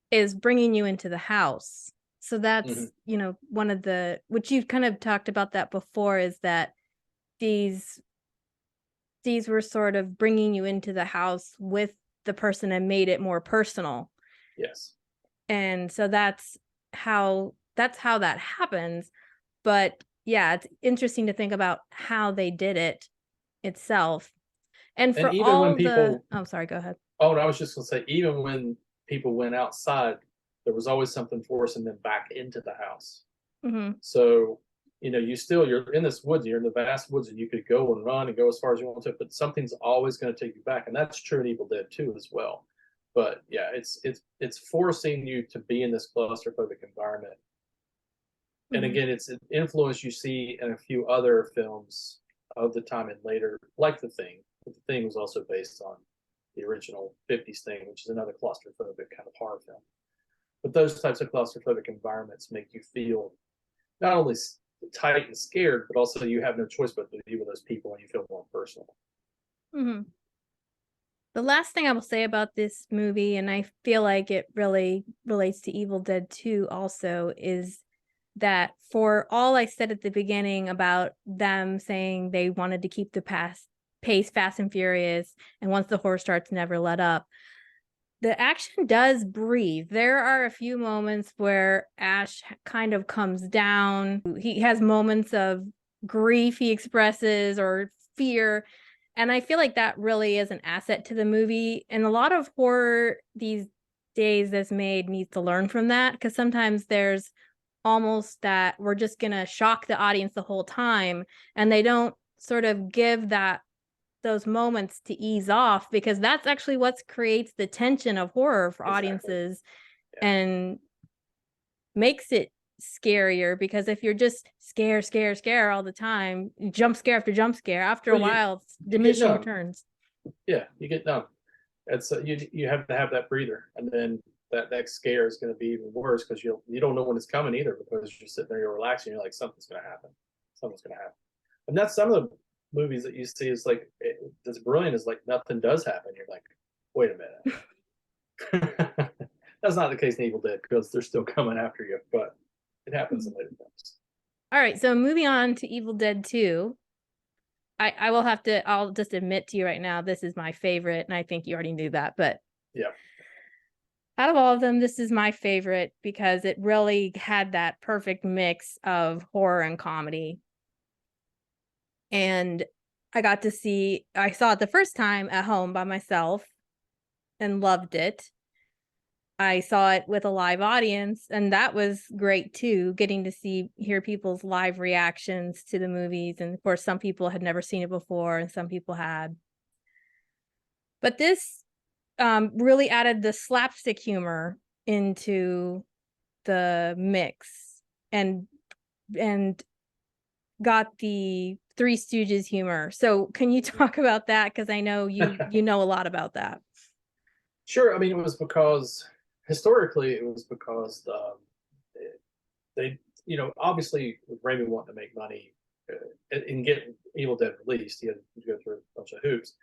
is bringing you into the house. So Mm-hmm. that's, one of the, which you've kind of talked about that before, is that these these were sort of bringing you into the house with the person and made it more personal. Yes. And so that's how that happens. But yeah, it's interesting to think about how they did it itself. And And for even when all the people, oh, sorry, go ahead. oh, and I was just going to say, even when people went outside, there was always something forcing them back into the house. Mhm. So, you're in this woods, you're in the vast woods, and you could go and run and go as far as you want to, but something's always going to take you back. And that's true in Evil Dead 2 as well. But yeah, it's forcing you to be in this claustrophobic environment. And Mhm. again, it's an influence you see in a few other films of the time and later, like The Thing. But The Thing was also based on the original 50s Thing, which is another claustrophobic kind of horror film. But those types of claustrophobic environments make you feel not only tight and scared, but also you have no choice but to be with those people and you feel more personal. Mhm. The last thing I will say about this movie, and I feel like it really relates to Evil Dead 2 also, is that for all I said at the beginning about them saying they wanted to keep the pace fast and furious, and once the horror starts, never let up, the action does breathe. There are a few moments where Ash kind of comes down. He has moments of grief he expresses, or fear. And I feel like that really is an asset to the movie. And a lot of horror these days that's made needs to learn from that, because sometimes there's almost that we're just going to shock the audience the whole time, and they don't sort of give those moments to ease off, because that's actually what creates the tension of horror for Exactly. audiences Yeah. and makes it scarier. Because if you're just scare all the time, jump scare after jump scare, after a Well, while it's you get diminishing numb. returns. Yeah, you get numb. It's you have to have that breather, and then that next scare is going to be even worse because you don't know when it's coming either because you're sitting there, you're relaxing, you're like something's going to happen, something's going to happen, and that's some of the movies that you see is like that's brilliant is like nothing does happen. You're like, wait a minute. That's not the case in Evil Dead because they're still coming after you, but it happens in later films. All right, so moving on to Evil Dead 2. I'll just admit to you right now, this is my favorite, and I think you already knew that, but Yeah. out of all of them, this is my favorite because it really had that perfect mix of horror and comedy. And I saw it the first time at home by myself and loved it. I saw it with a live audience, and that was great too, getting to hear people's live reactions to the movies. And of course, some people had never seen it before and some people had. But this really added the slapstick humor into the mix, and and got the Three Stooges humor. So can you talk about that? Because I know you know a lot about that. Sure. I mean, it was because historically it was because they, obviously with Raimi wanting to make money, and get Evil Dead released. He had to go through a bunch of hoops,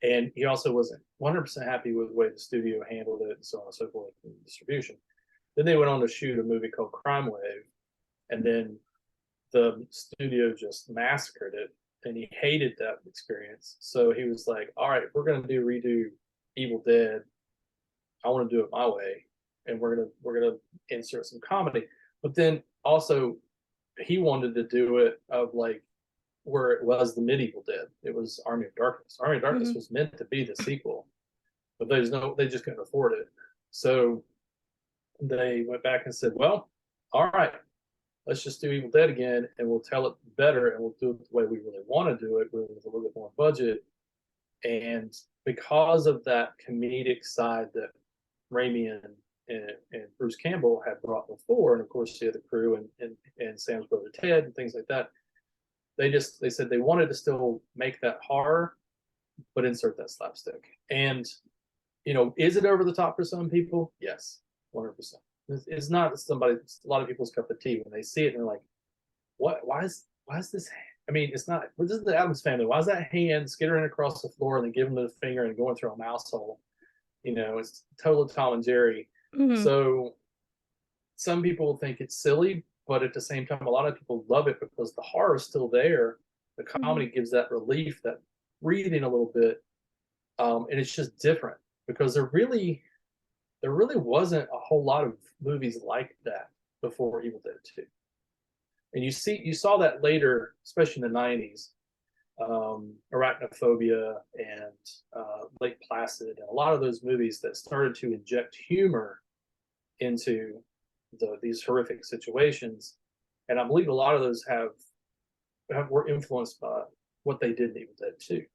and he also wasn't 100% happy with the way the studio handled it and so on and so forth in distribution. Then they went on to shoot a movie called Crime Wave, and then the studio just massacred it, and he hated that experience. So he was like, "All right, if we're gonna redo Evil Dead, I want to do it my way, and we're gonna insert some comedy." But then also, he wanted to do it of like where it was the medieval Dead. It was Army of Darkness. Army of Darkness was meant to be the sequel, but they just couldn't afford it. So they went back and said, "Well, all right, let's just do Evil Dead again, and we'll tell it better, and we'll do it the way we really want to do it, with a little bit more budget." And because of that comedic side that Raimi and Bruce Campbell had brought before, and of course the other crew and Sam's brother Ted and things like that, they said they wanted to still make that horror, but insert that slapstick. And is it over the top for some people? Yes, 100%. It's not a lot of people's cup of tea when they see it and they're like, "What? Why is this?" I mean, it's not. This is the Addams Family. Why is that hand skittering across the floor and then giving the finger and going through a mouse hole? It's total Tom and Jerry. So some people think it's silly, but at the same time, a lot of people love it because the horror is still there. The comedy gives that relief, that breathing a little bit, and it's just different because there really wasn't a whole lot of movies like that before Evil Dead 2. And you saw that later, especially in the 90s, Arachnophobia and Lake Placid, and a lot of those movies that started to inject humor into these horrific situations. And I believe a lot of those were influenced by what they did in Evil Dead 2.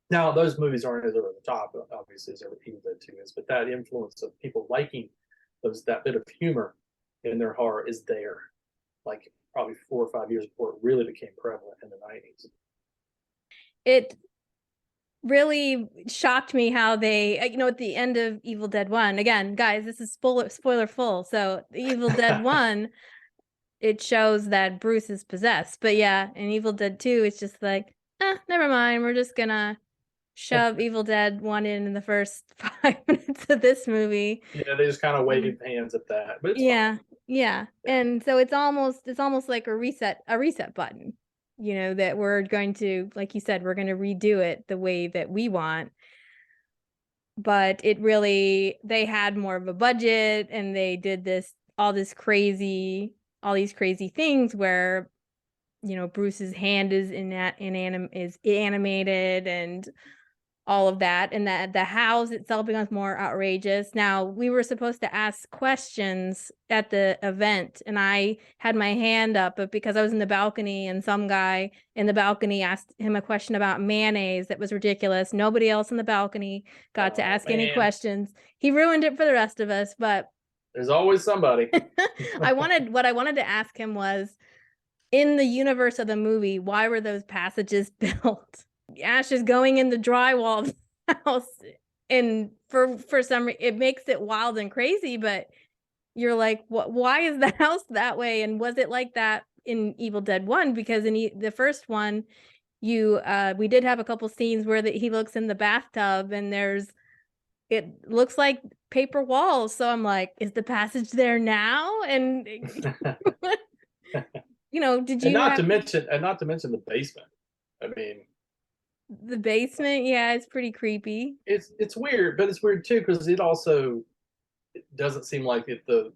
Now, those movies aren't as over the top, obviously, as Evil Dead 2 is, but that influence of people liking that bit of humor in their horror is there, like probably 4 or 5 years before it really became prevalent in the 90s. It really shocked me how they, at the end of Evil Dead 1, again, guys, this is spoiler full. So Evil Dead 1, it shows that Bruce is possessed. But yeah, in Evil Dead 2, it's just like, never mind. We're just gonna shove Evil Dead 1 in the first 5 minutes of this movie. Yeah, they just kind of waved hands at that. But it's yeah, fine. yeah. And so it's almost like a reset button. That we're going to, like you said, we're going to redo it the way that we want. But they had more of a budget, and they did all these crazy things where, Bruce's hand is animated and all of that, and that the house itself becomes more outrageous. Now, we were supposed to ask questions at the event, and I had my hand up, but because I was in the balcony and some guy in the balcony asked him a question about mayonnaise that was ridiculous, nobody else in the balcony got to ask any questions. He ruined it for the rest of us, but there's always somebody. what I wanted to ask him was, in the universe of the movie, why were those passages built? Ash is going in the drywall of the house, and for some reason it makes it wild and crazy, but you're like, why is the house that way? And was it like that in Evil Dead 1? Because in the first one, we did have a couple scenes where he looks in the bathtub and it looks like paper walls. So I'm like, is the passage there now? And did you not to mention the basement. I mean, the basement, yeah, it's pretty creepy. It's weird, but it's weird too because it doesn't seem like the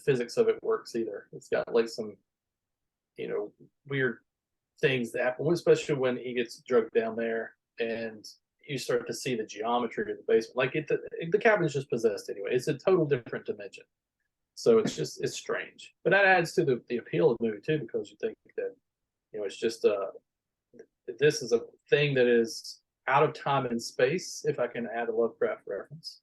physics of it works either. It's got like some weird things that happen, especially when he gets drugged down there and you start to see the geometry of the basement. Like the cabin's just possessed anyway. It's a total different dimension. So it's strange, but that adds to the appeal of the movie too, because you think that it's just this is a thing that is out of time and space, if I can add a Lovecraft reference.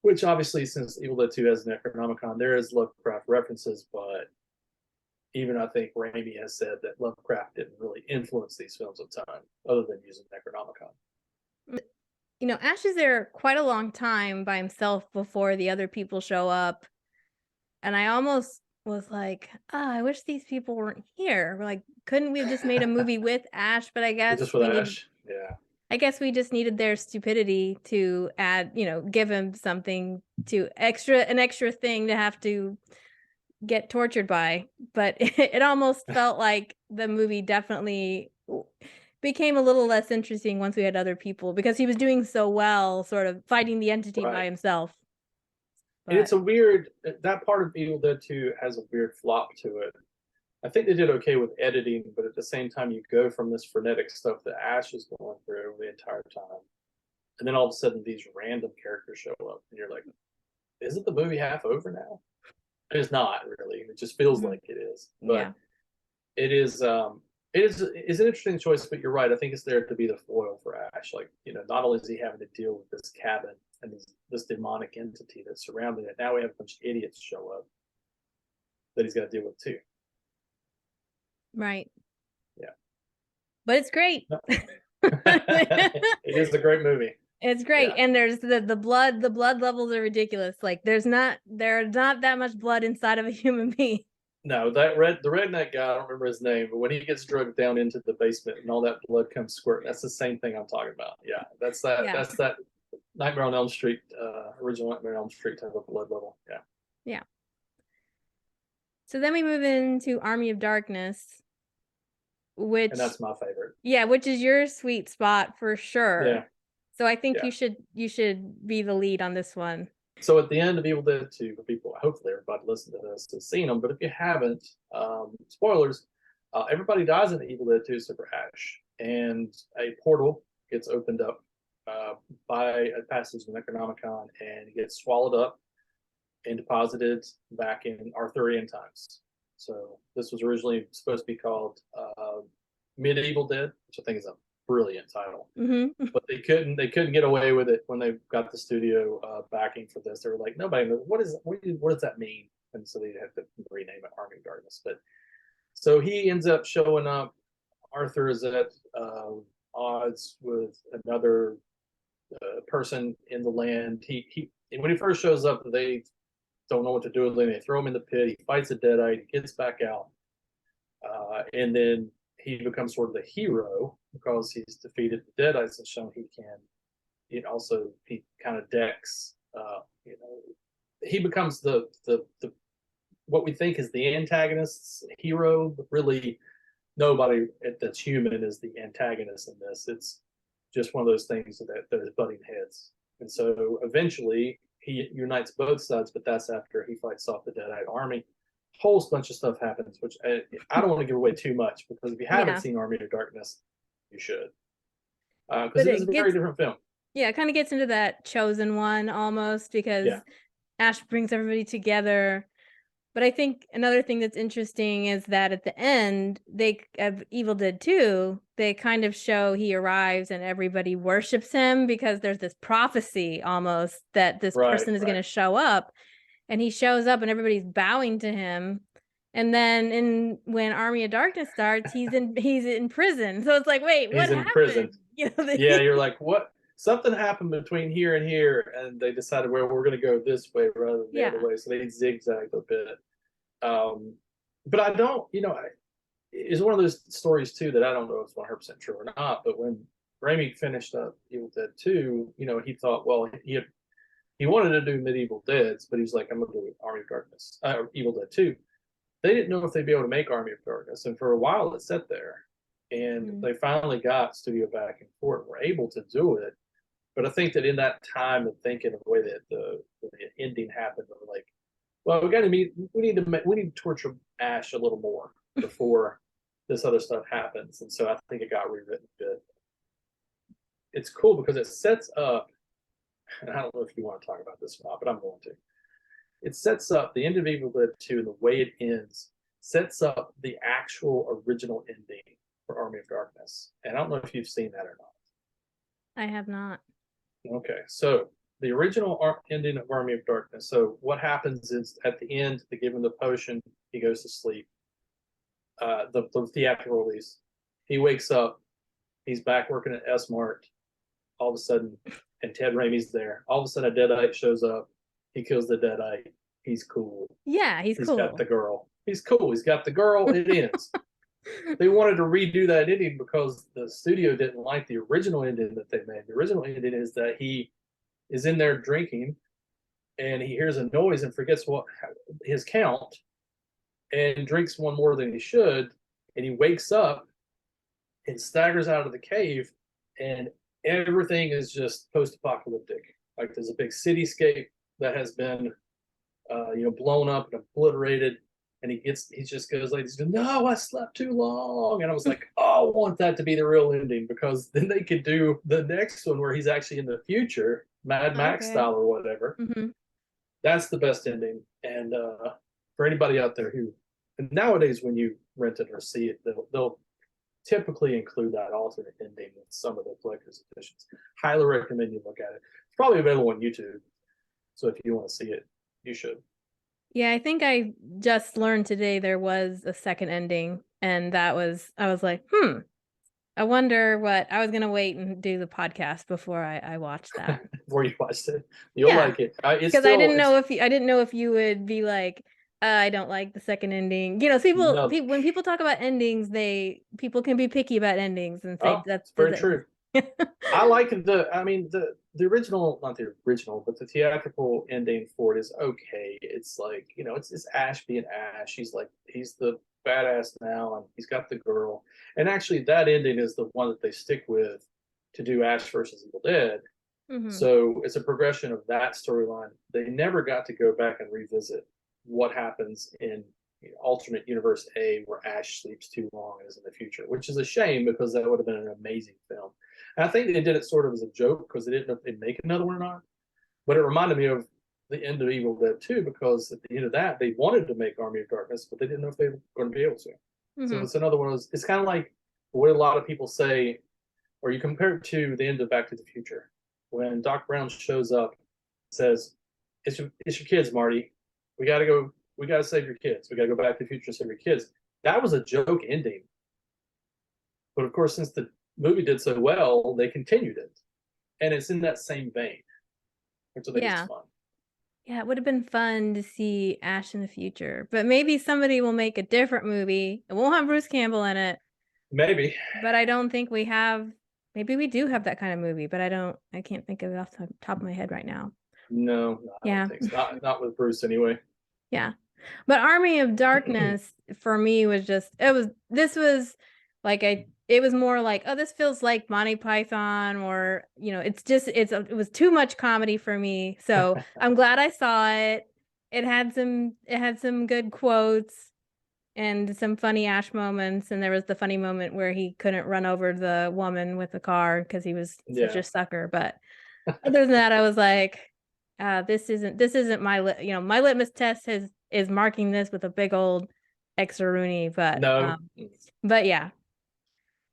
Which obviously, since Evil Dead 2 has an Necronomicon, there is Lovecraft references, but even I think Raimi has said that Lovecraft didn't really influence these films of time, other than using Necronomicon. Ash is there quite a long time by himself before the other people show up. And I almost was like, "Ah, I wish these people weren't here." We're like, couldn't we have just made a movie with Ash? But Just with Ash, yeah. I guess we just needed their stupidity to add, give him something to an extra thing to have to get tortured by. But it almost felt like the movie definitely became a little less interesting once we had other people because he was doing so well, sort of fighting the entity by Right. himself. And But it's a weird, that part of Evil Dead 2 has a weird flop to it. I think they did okay with editing, but at the same time, you go from this frenetic stuff that Ash is going through the entire time. And then all of a sudden, these random characters show up, and you're like, isn't the movie half over now? It's not really. It just feels Mhm. like it is. Yeah. But it is it's an interesting choice, but you're right. I think it's there to be the foil for Ash. Like, not only is he having to deal with this cabin and this demonic entity that's surrounding it, now we have a bunch of idiots show up that he's got to deal with too. Right. Yeah. But it's great. It is a great movie. It's great. Yeah. And there's the blood levels are ridiculous. Like there's not that much blood inside of a human being. No, the redneck guy, I don't remember his name, but when he gets drugged down into the basement and all that blood comes squirting, that's the same thing I'm talking about. Yeah, that's that. Yeah. That's that Nightmare on Elm Street, original Nightmare on Elm Street type of blood level. Yeah. Yeah. So then we move into Army of Darkness, which And that's my favorite. yeah, which is your sweet spot for sure. Yeah. So I think Yeah. you should be the lead on this one. So at the end of Evil Dead 2, for people, hopefully everybody listening to this has seen them, but if you haven't, spoilers, everybody dies in Evil Dead 2 except for Ash. And a portal gets opened up by a passage in Necronomicon, and he gets swallowed up and deposited back in Arthurian times. So this was originally supposed to be called Medieval Dead, which I think is a brilliant title. Mm-hmm. But they couldn't get away with it when they got the studio backing for this. They were like, nobody knows what does that mean, and so they had to rename it Army of Darkness. But so he ends up showing up. Arthur is at odds with another person in the land. He when he first shows up, they don't know what to do with him. They throw him in the pit. He fights a deadite. He gets back out, and then he becomes sort of the hero because he's defeated the deadites and shown he can. He kind of decks. He becomes the what we think is the antagonist's hero, but really nobody that's human is the antagonist in this. It's just one of those things that there's butting heads, and so eventually he unites both sides. But that's after he fights off the Deadite army. Whole bunch of stuff happens, which I don't want to give away too much because if you haven't seen Army of Darkness, you should, because it is a very different film. Yeah, it kind of gets into that chosen one almost because Ash brings everybody together. But I think another thing that's interesting is that at the end, they of Evil Dead 2, they kind of show he arrives and everybody worships him because there's this prophecy almost that this person is going to show up, and he shows up and everybody's bowing to him. And then when Army of Darkness starts, he's in prison. So it's like, wait, what happened? Prison. Yeah, you're like, what? Something happened between here and here, and they decided, well, we're going to go this way rather than the other way. So they zigzagged a bit. But I don't, it's one of those stories too that I don't know if it's 100% true or not. But when Raimi finished up Evil Dead 2, he thought, well, he wanted to do Medieval Deads, but he's like, I'm going to do Army of Darkness, Evil Dead 2. They didn't know if they'd be able to make Army of Darkness, and for a while it sat there. And they finally got studio back and forth, were able to do it. But I think that in that time of thinking of the way that the ending happened, they were like, well, we need to torture Ash a little more before this other stuff happens. And so I think it got rewritten a bit. It's cool because it sets up, and I don't know if you want to talk about this or not, but I'm going to. It sets up the end of Evil Dead 2 and the way it ends sets up the actual original ending for Army of Darkness. And I don't know if you've seen that or not. I have not. Okay, so the original ending of Army of Darkness. So what happens is at the end, they give him the potion. He goes to sleep. The theatrical release. He wakes up. He's back working at S Mart. All of a sudden, and Ted Raimi's there. All of a sudden, a Deadite shows up. He kills the Deadite. he's cool. Yeah, he's He's cool. got the girl. He's cool. He's got the girl. It ends. They wanted to redo that ending because the studio didn't like the original ending that they made. The original ending is that he is in there drinking and he hears a noise and forgets what his count and drinks one more than he should. And he wakes up and staggers out of the cave, and everything is just post-apocalyptic. Like there's a big cityscape that has been, blown up and obliterated. And he just goes like, "No, I slept too long." And I was like, "Oh, I want that to be the real ending because then they could do the next one where he's actually in the future, Mad Max style or whatever." Mm-hmm. That's the best ending. And for anybody out there who, and nowadays when you rent it or see it, they'll typically include that alternate ending with some of the collector's editions. Highly recommend you look at it. It's probably available on YouTube, so if you want to see it, you should. Yeah, I think I just learned today there was a second ending, and I was like, I wonder what. I was gonna wait and do the podcast before I watched that. Before you watched it, you'll like it. Because I didn't know if you would be like, I don't like the second ending. You know, when people talk about endings, people can be picky about endings and say that's very true. I like the original, not the original, but the theatrical ending for it is okay. It's like, it's Ash being Ash. He's the badass now, and he's got the girl. And actually, that ending is the one that they stick with to do Ash versus Evil Dead. Mm-hmm. So it's a progression of that storyline. They never got to go back and revisit what happens in alternate universe A where Ash sleeps too long and is in the future, which is a shame because that would have been an amazing film. And I think they did it sort of as a joke because they didn't know if they'd make another one or not. But it reminded me of the end of Evil Dead 2 because at the end of that, they wanted to make Army of Darkness, but they didn't know if they were going to be able to. Mm-hmm. So it's another one of those, it's kind of like what a lot of people say, or you compare it to the end of Back to the Future. When Doc Brown shows up, says, it's your kids, Marty. We got to save your kids. We got to go back to the future and save your kids. That was a joke ending. But of course, since the movie did so well, they continued it. And it's in that same vein, which I think is fun. Yeah, it would have been fun to see Ash in the future. But maybe somebody will make a different movie. It won't have Bruce Campbell in it. Maybe. But I don't think we have. Maybe we do have that kind of movie, but I can't think of it off the top of my head right now. No, I don't think so. Not with Bruce anyway. Yeah. But Army of Darkness for me was just, it was more like, oh, this feels like Monty Python, or, it was too much comedy for me. So I'm glad I saw it. It had some good quotes and some funny Ash moments. And there was the funny moment where he couldn't run over the woman with the car because he was such a sucker. But other than that, I was like, this isn't my litmus test is marking this with a big old X-a-Rooney, but no. But yeah.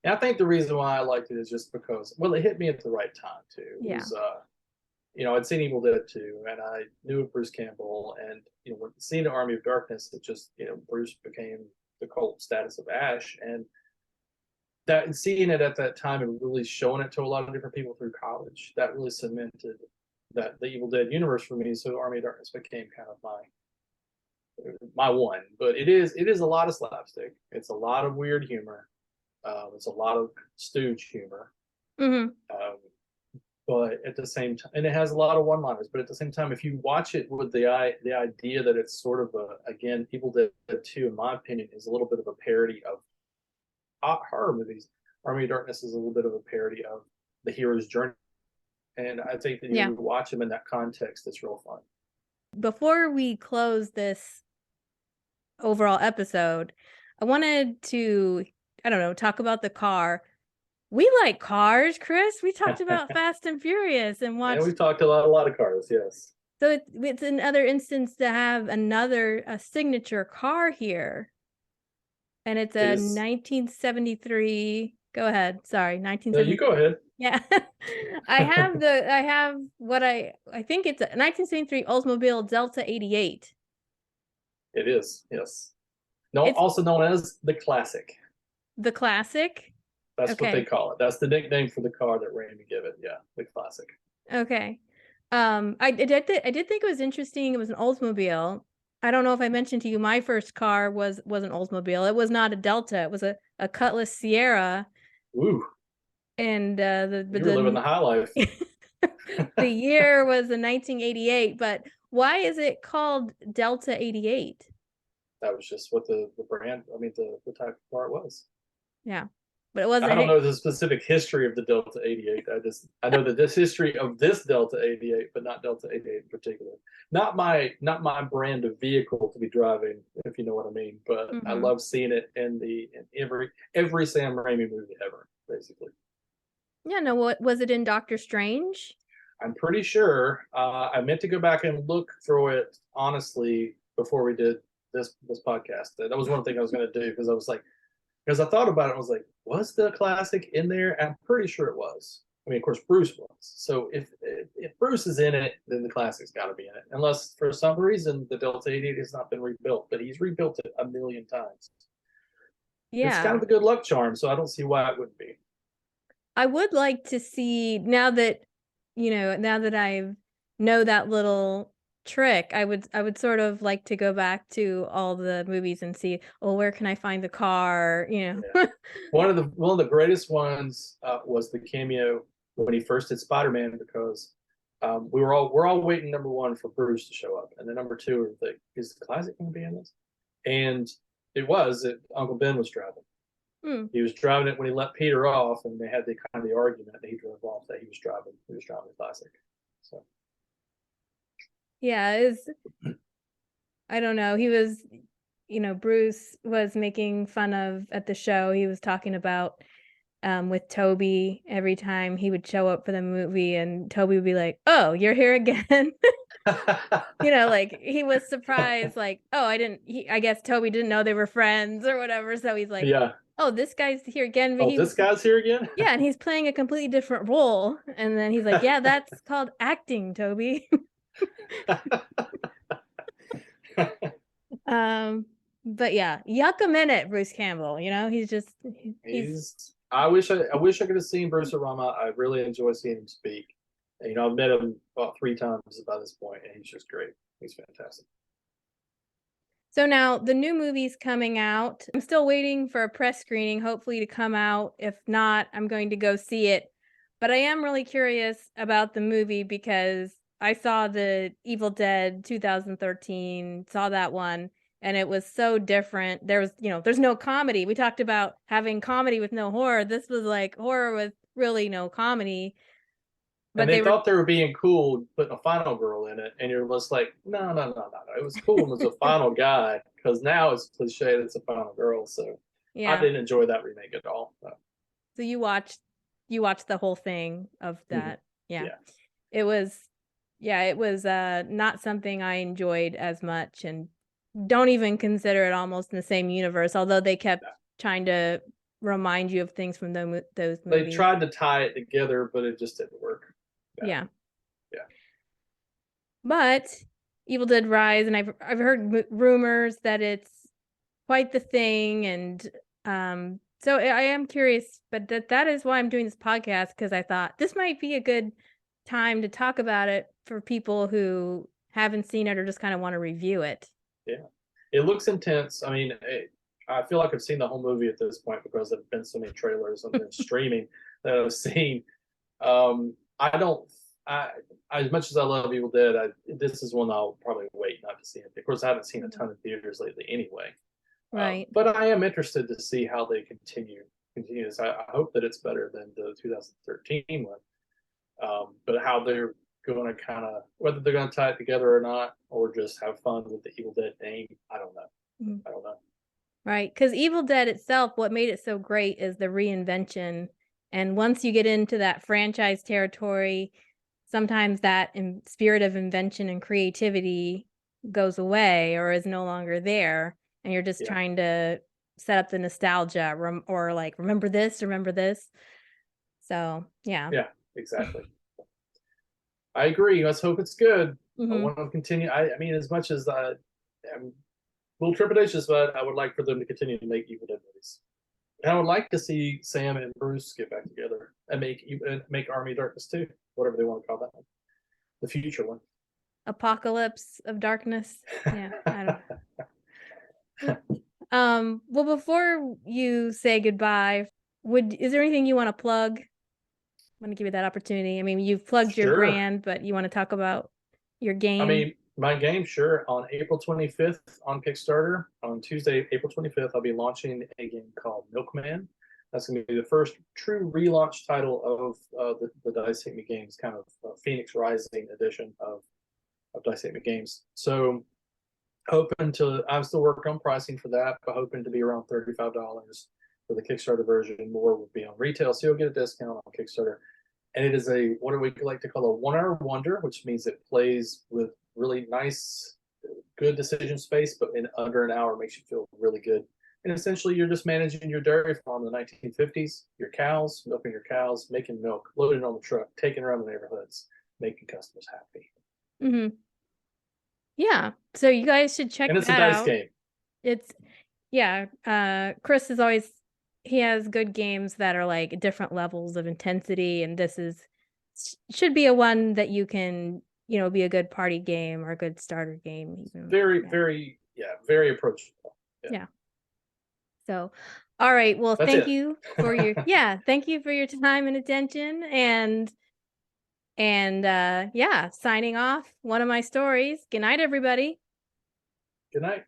And I think the reason why I liked it is just because, it hit me at the right time too. It was, I'd seen Evil Dead 2 and I knew of Bruce Campbell, and when seeing the Army of Darkness, it just, Bruce became the cult status of Ash, and that seeing it at that time and really showing it to a lot of different people through college, that really cemented that the Evil Dead universe for me. So Army of Darkness became kind of my one. But it is a lot of slapstick. It's a lot of weird humor. It's a lot of stooge humor. Mm-hmm. But at the same time, and it has a lot of one-liners. But at the same time, if you watch it with the idea that it's sort of again, Evil Dead 2, in my opinion, is a little bit of a parody of horror movies. Army of Darkness is a little bit of a parody of the hero's journey. And I think that you watch them in that context, it's real fun. Before we close this overall episode, I wanted to, talk about the car. We like cars, Chris. We talked about Fast and Furious and watched. Yeah, we talked a lot of cars, yes. So it's another instance to have a signature car here. And it's a 1973. Go ahead. Sorry, 1973. No, you go ahead. Yeah. I think it's a 1973 Oldsmobile Delta 88. It is, yes. Also known as the Classic. The Classic? That's what they call it. That's the nickname for the car that Randy gave it. Yeah, the Classic. Okay. I did think it was interesting. It was an Oldsmobile. I don't know if I mentioned to you, my first car was an Oldsmobile. It was not a Delta. It was a Cutlass Sierra, Ooh, and you were living the high life. the year was in 1988. But why is it called Delta 88? That was just what the brand, I mean, the type of car it was. Yeah, but it wasn't. I don't know the specific history of the Delta 88. I know that this history of this Delta 88, but not Delta 88 in particular. Not my brand of vehicle to be driving, if you know what I mean. But I Mhm. love seeing it in every Sam Raimi movie ever, basically. Yeah, no, what was it in Doctor Strange? I'm pretty sure. I meant to go back and look through it honestly before we did this podcast. That was one thing I was going to do because I was like, because I thought about it, I was like, was the classic in there? I'm pretty sure it was. I mean, of course, Bruce was. So if Bruce is in it, then the classic's got to be in it. Unless for some reason the Delta 88 has not been rebuilt, but he's rebuilt it a million times. It's kind Yeah. of a good luck charm, so I don't see why it wouldn't be. I would like to see now that now that I know that little trick, I would sort of like to go back to all the movies and see, oh, where can I find the car, Yeah. One of the greatest ones was the cameo when he first did Spider-Man because we're all waiting number one for Bruce to show up, and then number two is the classic going to be in this? And Uncle Ben was driving. Hmm. He was driving it when he let Peter off, and they had the kind of the argument that he drove off that he was driving the classic. So Yeah, is I don't know. He was, Bruce was making fun of at the show. He was talking about with Toby every time he would show up for the movie, and Toby would be like, "Oh, you're here again." Like he was surprised, like, "Oh, I guess Toby didn't know they were friends or whatever." So he's like, yeah. "Oh, this guy's here again," but Oh, this guy's here again. yeah, and he's playing a completely different role. And then he's like, "Yeah, that's called acting, Toby." Um, but yeah, yuck a minute, Bruce Campbell. He's just he's He's. I wish I could have seen Bruce Arama. I really enjoy seeing him speak. And, I've met him about 3 times by this point, and he's just great. He's fantastic. So now the new movie's coming out. I'm still waiting for a press screening, hopefully to come out. If not, I'm going to go see it. But I am really curious about the movie because I saw the Evil Dead 2013, saw that one, and it was so different. There's no comedy. We talked about having comedy with no horror. This was like horror with really no comedy. And But they they were, thought they were being cool putting a final girl in it, and you're just like, no, no, no, no, no. It was cool when it was a final guy because now it's cliche that it's a final girl. So I yeah. didn't enjoy that remake at all. So you watched the whole thing of Mhm. that. Yeah. Yeah, It was it was not something I enjoyed as much, and don't even consider it almost in the same universe, although they kept yeah. trying to remind you of things from those They movies. tried to tie it together, but it just didn't work. Yeah, Yeah. yeah. But Evil Dead Rise, and I've heard rumors that it's quite the thing, and so I am curious, but that is why I'm doing this podcast, because I thought this might be a good time to talk about it for people who haven't seen it or just kind of want to review it. Yeah, it looks intense. I mean, I feel like I've seen the whole movie at this point because there've been so many trailers and then streaming that I've seen. I don't. I as much as I love Evil Dead, this is one I'll probably wait not to see it. Of course, I haven't seen a ton of theaters lately anyway. Right. But I am interested to see how they continue this. I hope that it's better than the 2013 one. But how they're going to kind of whether they're going to tie it together or not, or just have fun with the Evil Dead name, I don't know. Mhm. I don't know. Right. Because Evil Dead itself, what made it so great is the reinvention. And once you get into that franchise territory, sometimes that spirit of invention and creativity goes away or is no longer there. And you're just Yeah, trying to set up the nostalgia, or like, remember this, remember this. So, yeah. yeah, exactly. I agree. Let's hope it's good. I Hmm. want to continue. I mean, as much as I'm a little trepidatious, but I would like for them to continue to make Evil Dead movies. And I would like to see Sam and Bruce get back together and make Army of Darkness too, whatever they want to call that one. the future one. Apocalypse of Darkness. Yeah, I don't. Well, before you say goodbye, is there anything you want to plug? I want to give you that opportunity. I mean, you've plugged your Sure. brand, but you want to talk about your game? I mean, my game, sure. On April 25th on Kickstarter, on Tuesday, April 25th, I'll be launching a game called Milkman. That's going to be the first true relaunch title of the Dice Hit Me Games, kind of Phoenix Rising edition of Dice Hit Me Games. So, I'm still working on pricing for that, but hoping to be around $35 for the Kickstarter version. More will be on retail, so you'll get a discount on Kickstarter. And it is what do we like to call a 1 hour wonder, which means it plays with really nice, good decision space, but in under an hour makes you feel really good. And essentially, you're just managing your dairy farm in the 1950s, your cows, milking your cows, making milk, loading on the truck, taking around the neighborhoods, making customers happy. Mm-hmm. Yeah, so you guys should check And it's that a dice out. game. Chris is always, he has good games that are like different levels of intensity, and this should be a one that you can, be a good party game or a good starter game. Even. Very, Yeah. very approachable. Yeah. So, all right. Well, thank you for your thank you for your time and attention, and signing off. One of my stories. Good night, everybody. Good night.